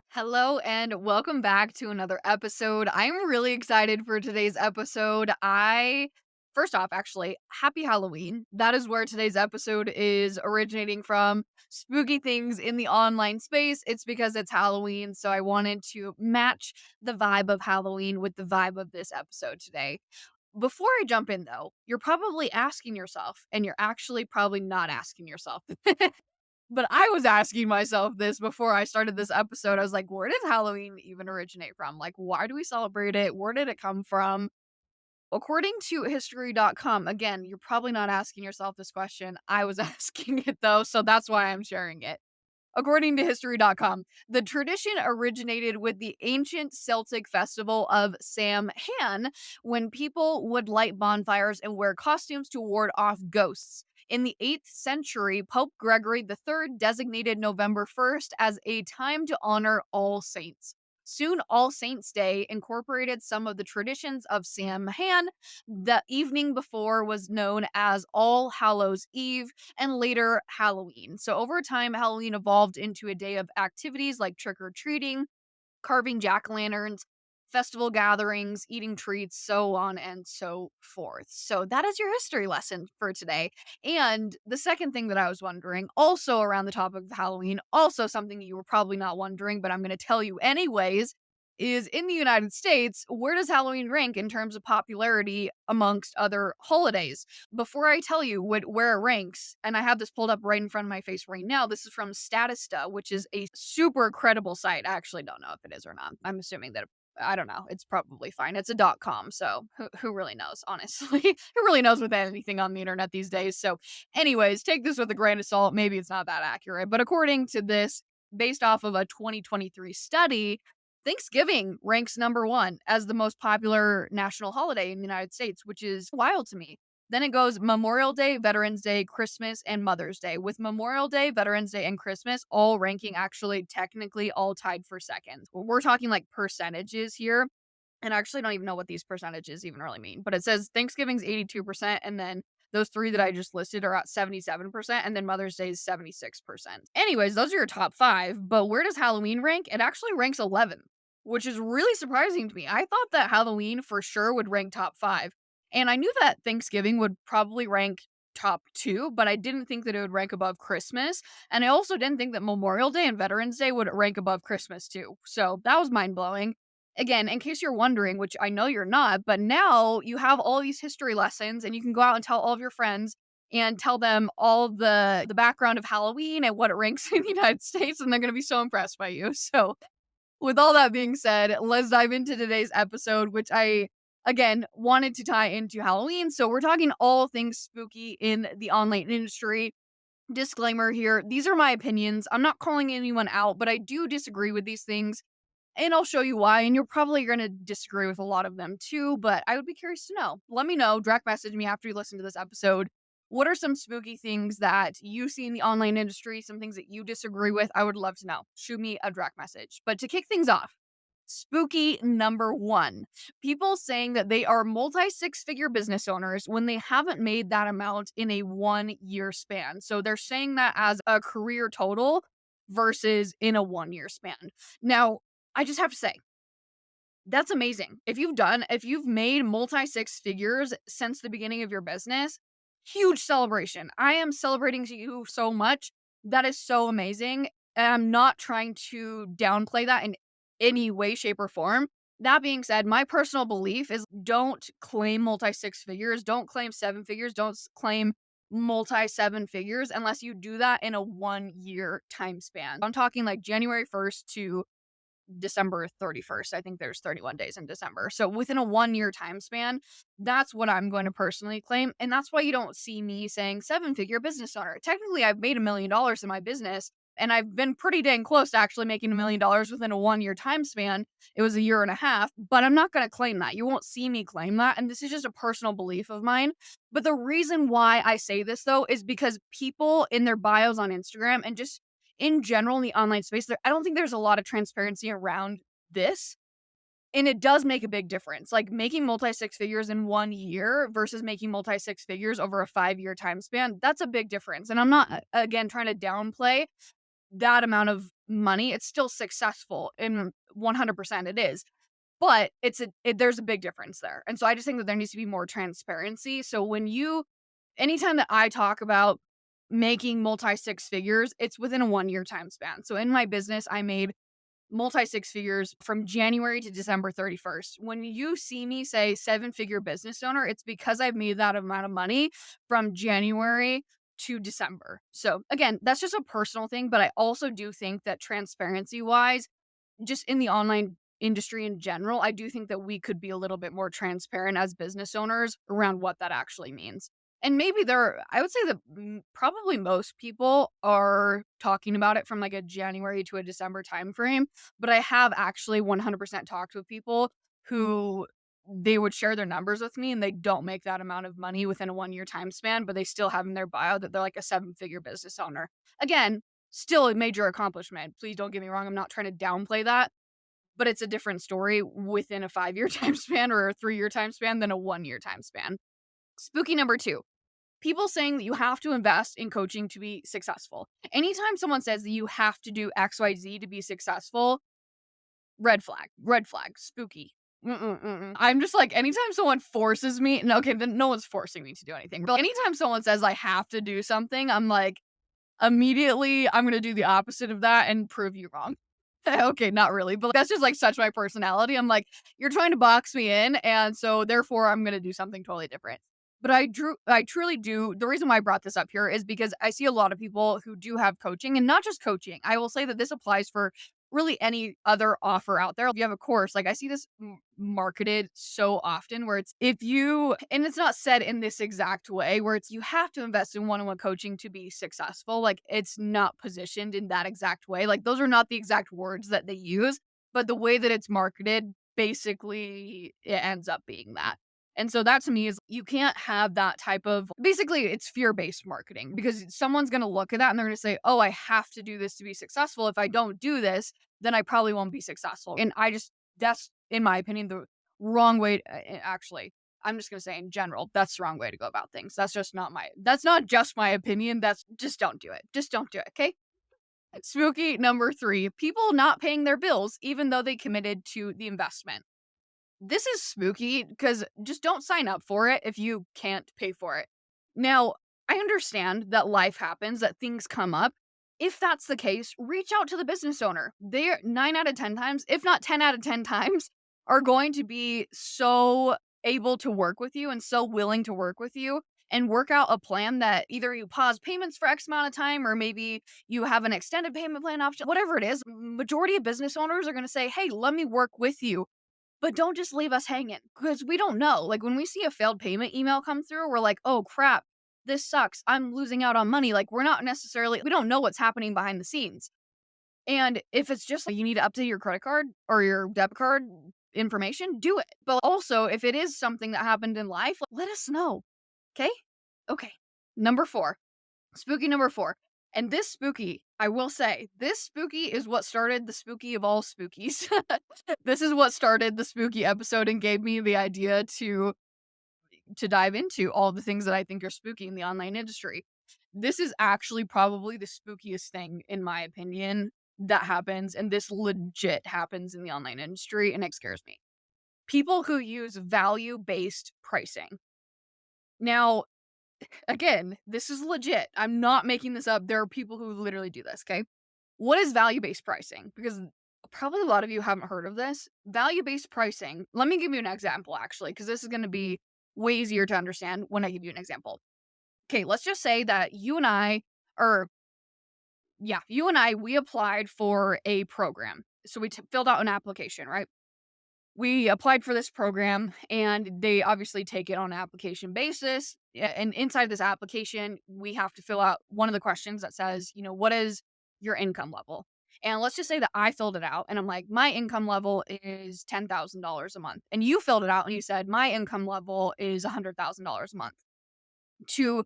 Hello and welcome back to another episode. I'm really excited for today's episode. First off, actually, happy Halloween. That is where today's episode is originating from. Spooky things in the online space. It's because it's Halloween, so I wanted to match the vibe of Halloween with the vibe of this episode today. Before I jump in, though, you're probably asking yourself, and you're actually probably not asking yourself. But I was asking myself this before I started this episode. I was like, where did Halloween even originate from? Like, why do we celebrate it? Where did it come from? According to history.com, again, you're probably not asking yourself this question. I was asking it though, so that's why I'm sharing it. According to history.com, the tradition originated with the ancient Celtic festival of Samhain, when people would light bonfires and wear costumes to ward off ghosts. In the 8th century, Pope Gregory III designated November 1st as a time to honor All Saints. Soon, All Saints' Day incorporated some of the traditions of Samhain. The evening before was known as All Hallows' Eve, and later Halloween. So over time, Halloween evolved into a day of activities like trick or treating, carving jack o' lanterns, festival gatherings, eating treats, so on and so forth. So that is your history lesson for today. And the second thing that I was wondering, also around the topic of Halloween, also something you were probably not wondering, but I'm going to tell you anyways, is in the United States, where does Halloween rank in terms of popularity amongst other holidays? Before I tell you where it ranks, and I have this pulled up right in front of my face right now, this is from Statista, which is a super credible site. I actually don't know if it is or not. I'm assuming that I don't know. It's probably fine. It's a .com, so who really knows, honestly? Who really knows with anything on the internet these days? So, anyways, take this with a grain of salt. Maybe it's not that accurate, but according to this, based off of a 2023 study, Thanksgiving ranks number 1 as the most popular national holiday in the United States, which is wild to me. Then it goes Memorial Day, Veterans Day, Christmas, and Mother's Day, with Memorial Day, Veterans Day, and Christmas all ranking actually technically all tied for second. We're talking like percentages here, and I actually don't even know what these percentages even really mean, but it says Thanksgiving's 82%, and then those 3 that I just listed are at 77%, and then Mother's Day is 76%. Anyways, those are your top 5, but where does Halloween rank? It actually ranks 11th, which is really surprising to me. I thought that Halloween for sure would rank top 5, and I knew that Thanksgiving would probably rank top 2, but I didn't think that it would rank above Christmas, and I also didn't think that Memorial Day and Veterans Day would rank above Christmas too, so that was mind-blowing. Again, in case you're wondering, which I know you're not, but now you have all these history lessons and you can go out and tell all of your friends and tell them all the background of Halloween and what it ranks in the United States, and they're gonna be so impressed by you. So, with all that being said, let's dive into today's episode, which I again wanted to tie into Halloween. So we're talking all things spooky in the online industry. Disclaimer here, these are my opinions. I'm not calling anyone out, but I do disagree with these things, and I'll show you why, and you're probably gonna disagree with a lot of them too, but I would be curious to know. Let me know, direct message me after you listen to this episode. What are some spooky things that you see in the online industry, some things that you disagree with? I would love to know. Shoot me a direct message. But to kick things off, spooky number 1. People saying that they are multi six-figure business owners when they haven't made that amount in a 1-year span. So they're saying that as a career total versus in a 1-year span. Now, I just have to say, that's amazing. If you've made multi six figures since the beginning of your business, huge celebration. I am celebrating you so much. That is so amazing. And I'm not trying to downplay that in any way, shape, or form. That being said, my personal belief is don't claim multi six figures, don't claim 7 figures, don't claim multi seven figures unless you do that in a 1-year time span. I'm talking like January 1st to December 31st. I think there's 31 days in December. So within a 1-year time span, that's what I'm going to personally claim. And that's why you don't see me saying 7-figure business owner. Technically, I've made $1 million in my business, and I've been pretty dang close to actually making $1 million within a 1-year time span. It was a year and a half, but I'm not going to claim that. You won't see me claim that. And this is just a personal belief of mine. But the reason why I say this though is because people in their bios on Instagram and just in general in the online space, I don't think there's a lot of transparency around this. And it does make a big difference. Like, making multi six figures in 1 year versus making multi six figures over a 5-year time span, that's a big difference. And I'm not, again, trying to downplay that amount of money. It's still successful, and 100% it is. But there's a big difference there. And so I just think that there needs to be more transparency. So anytime that I talk about making multi six figures, it's within a 1-year time span. So in my business, I made multi six figures from January to December 31st. When you see me say 7-figure business owner, it's because I've made that amount of money from January to December. So again, that's just a personal thing, but I also do think that transparency wise, just in the online industry in general, I do think that we could be a little bit more transparent as business owners around what that actually means. And maybe I would say that probably most people are talking about it from like a January to a December timeframe. But I have actually 100% talked with people who they would share their numbers with me and they don't make that amount of money within a 1-year time span, but they still have in their bio that they're like a 7-figure business owner. Again, still a major accomplishment. Please don't get me wrong. I'm not trying to downplay that, but it's a different story within a 5-year time span or a 3-year time span than a 1-year time span. Spooky number 2. People saying that you have to invest in coaching to be successful. Anytime someone says that you have to do XYZ to be successful, red flag, spooky. I'm just like, anytime someone forces me, no, okay, then no one's forcing me to do anything. But anytime someone says I have to do something, I'm like, immediately, I'm gonna do the opposite of that and prove you wrong. Okay, not really, but that's just, like, such my personality. I'm like, "You're trying to box me in, and so therefore, I'm gonna do something totally different." But I truly do the reason why I brought this up here is because I see a lot of people who do have coaching, and not just coaching. I will say that this applies for really any other offer out there. If you have a course, like, I see this marketed so often where it's if you and it's not said in this exact way, where it's you have to invest in one-on-one coaching to be successful. Like, it's not positioned in that exact way. Like, those are not the exact words that they use, but the way that it's marketed, basically, it ends up being that. And so that to me is you can't have that type of basically it's fear-based marketing because someone's going to look at that and they're going to say, "Oh, I have to do this to be successful. If I don't do this, then I probably won't be successful." And that's in my opinion the wrong way actually. I'm just going to say in general, that's the wrong way to go about things. That's not just my opinion. That's just don't do it. Just don't do it, okay? Spooky number 3, people not paying their bills even though they committed to the investment. This is spooky because just don't sign up for it if you can't pay for it. Now, I understand that life happens, that things come up. If that's the case, reach out to the business owner. They're 9 out of 10 times, if not 10 out of 10 times, are going to be so able to work with you and so willing to work with you and work out a plan that either you pause payments for X amount of time or maybe you have an extended payment plan option, whatever it is. Majority of business owners are going to say, "Hey, let me work with you." But don't just leave us hanging because we don't know. Like, when we see a failed payment email come through, we're like, "Oh, crap. This sucks. I'm losing out on money." Like, we don't know what's happening behind the scenes. And if it's just like you need to update your credit card or your debit card information, do it. But also, if it is something that happened in life, let us know. Okay? Okay. Number 4. Spooky number 4. And this spooky, I will say, this spooky is what started the spooky of all spookies. This is what started the spooky episode and gave me the idea to dive into all the things that I think are spooky in the online industry. This is actually probably the spookiest thing, in my opinion, that happens. And this legit happens in the online industry, and it scares me. People who use value based pricing. Now, again, this is legit. I'm not making this up. There are people who literally do this, okay? What is value-based pricing? Because probably a lot of you haven't heard of this. Value-based pricing, let me give you an example actually, because this is going to be way easier to understand when I give you an example. Okay, let's just say that or we applied for a program. So we filled out an application, right? We applied for this program and they obviously take it on an application basis. And inside this application, we have to fill out one of the questions that says, what is your income level? And let's just say that I filled it out and I'm like, my income level is $10,000 a month. And you filled it out and you said, my income level is $100,000 a month. To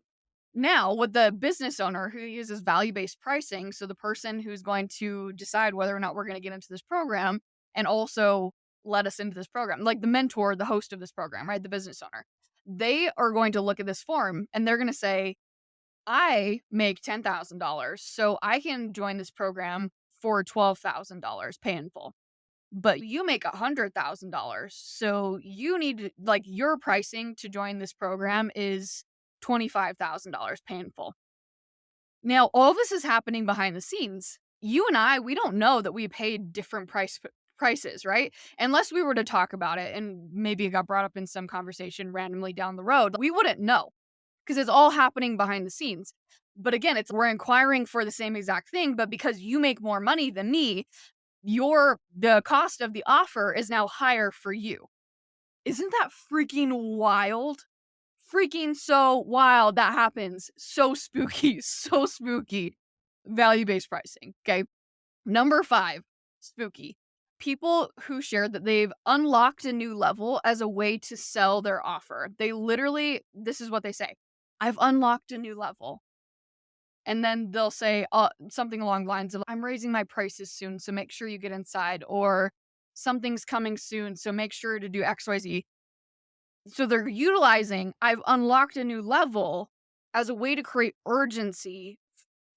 now, with the business owner who uses value-based pricing, so the person who's going to decide whether or not we're going to get into this program and also let us into this program, like the mentor, the host of this program, right? The business owner. They are going to look at this form and they're going to say, I make $10,000, so I can join this program for $12,000 pay in full. But you make $100,000, so you need to, like, your pricing to join this program is $25,000 pay in full. Now, all this is happening behind the scenes. You and I, we don't know that we paid different prices, right? Unless we were to talk about it and maybe it got brought up in some conversation randomly down the road, we wouldn't know because it's all happening behind the scenes. But again, it's we're inquiring for the same exact thing, but because you make more money than me, the cost of the offer is now higher for you. Isn't that freaking wild? Freaking so wild that happens. So spooky, so spooky. Value-based pricing, okay? Number 5, spooky. People who share that they've unlocked a new level as a way to sell their offer. They literally, this is what they say. I've unlocked a new level. And then they'll say something along the lines of, I'm raising my prices soon, so make sure you get inside. Or something's coming soon, so make sure to do XYZ. So they're utilizing, I've unlocked a new level as a way to create urgency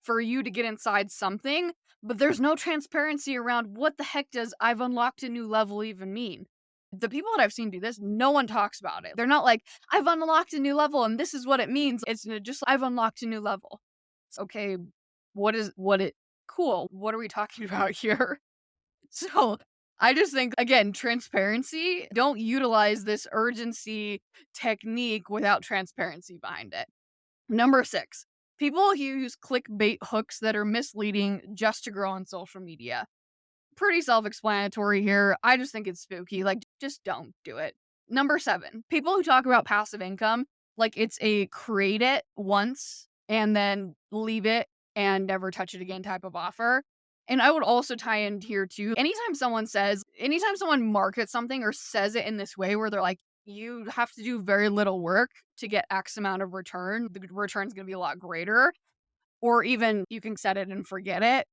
for you to get inside something, but there's no transparency around what the heck does I've unlocked a new level even mean. The people that I've seen do this, no one talks about it. They're not like, I've unlocked a new level and this is what it means. It's just, I've unlocked a new level. It's okay. Cool. What are we talking about here? So I just think, again, transparency, don't utilize this urgency technique without transparency behind it. Number 6, people who use clickbait hooks that are misleading just to grow on social media. Pretty self-explanatory here. I just think it's spooky. Like, just don't do it. Number 7, people who talk about passive income like it's a create it once and then leave it and never touch it again type of offer. And I would also tie in here too. Anytime someone markets something or says it in this way where they're like, you have to do very little work to get X amount of return, the return's going to be a lot greater, or even you can set it and forget it,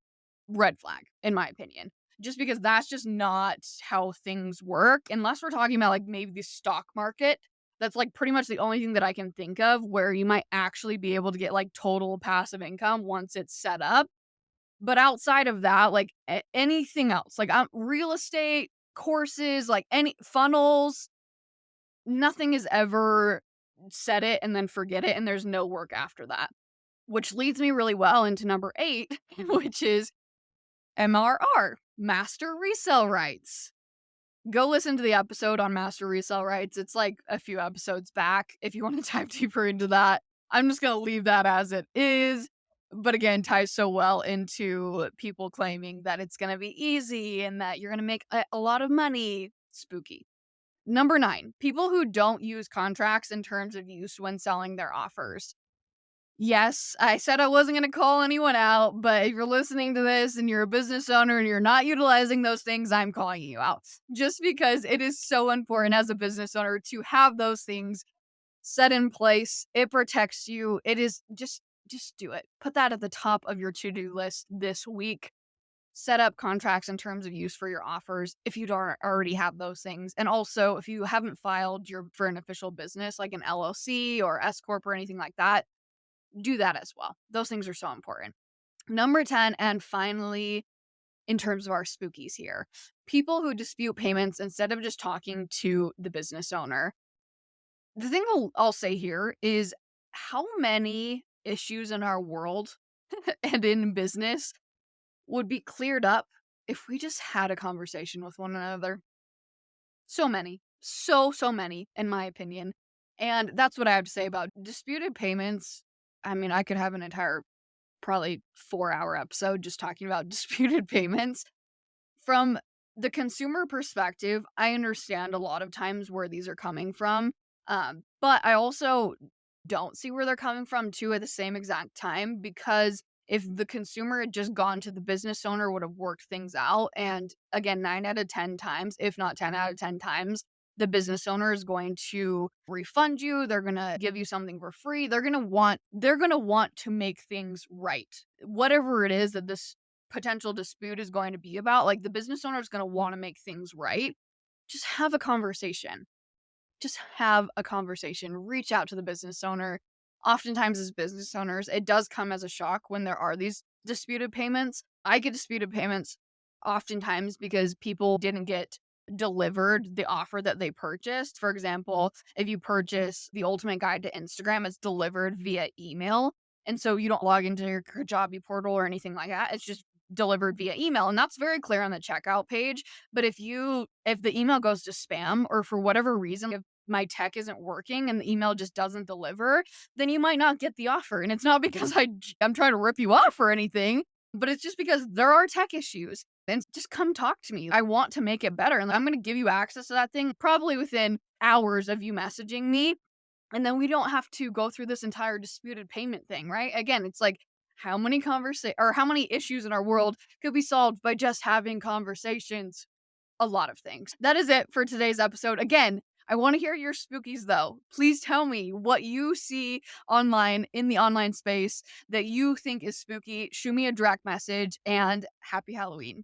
red flag, in my opinion. Just because that's just not how things work. Unless we're talking about like maybe the stock market, that's like pretty much the only thing that I can think of where you might actually be able to get like total passive income once it's set up. But outside of that, like anything else, like real estate, courses, like any funnels, nothing is ever set it and then forget it. And there's no work after that, which leads me really well into number 8, which is MRR, master resell rights. Go listen to the episode on master resell rights. It's like a few episodes back if you want to dive deeper into that. I'm just going to leave that as it is. But again, ties so well into people claiming that it's going to be easy and that you're going to make a lot of money. Spooky. Number 9, people who don't use contracts in terms of use when selling their offers. Yes, I said I wasn't going to call anyone out, but if you're listening to this and you're a business owner and you're not utilizing those things, I'm calling you out. Just because it is so important as a business owner to have those things set in place. It protects you. It is just do it. Put that at the top of your to-do list this week. Set up contracts and terms of use for your offers if you don't already have those things. And also, if you haven't filed for an official business like an LLC or S corp or anything like that, do that as well. Those things are so important. Number 10, and finally, in terms of our spookies here, people who dispute payments instead of just talking to the business owner. The thing I'll say here is how many issues in our world and in business would be cleared up if we just had a conversation with one another. So many. So many, in my opinion. And that's what I have to say about disputed payments. I mean, I could have an entire, probably 4-hour episode just talking about disputed payments. From the consumer perspective, I understand a lot of times where these are coming from. But I also don't see where they're coming from too at the same exact time, because if the consumer had just gone to the business owner, would have worked things out. And again, 9 out of 10 times, if not 10 out of 10 times, the business owner is going to refund you. They're going to give you something for free. They're going to want to make things right. Whatever it is that this potential dispute is going to be about, like the business owner is going to want to make things right. just have a conversation. Just have a conversation. Reach out to the business owner. Oftentimes, as business owners, it does come as a shock when there are these disputed payments. I get disputed payments oftentimes because people didn't get delivered the offer that they purchased. For example, if you purchase the ultimate guide to Instagram, it's delivered via email. And so you don't log into your Kajabi portal or anything like that. It's just delivered via email. And that's very clear on the checkout page. But if the email goes to spam or for whatever reason, if my tech isn't working and the email just doesn't deliver, then you might not get the offer. And it's not because I'm trying to rip you off or anything, but it's just because there are tech issues. And just come talk to me. I want to make it better. And I'm going to give you access to that thing probably within hours of you messaging me. And then we don't have to go through this entire disputed payment thing, right? Again, it's like how many issues in our world could be solved by just having conversations? A lot of things. That is it for today's episode. Again, I want to hear your spookies though. Please tell me what you see online in the online space that you think is spooky. Shoot me a direct message and happy Halloween.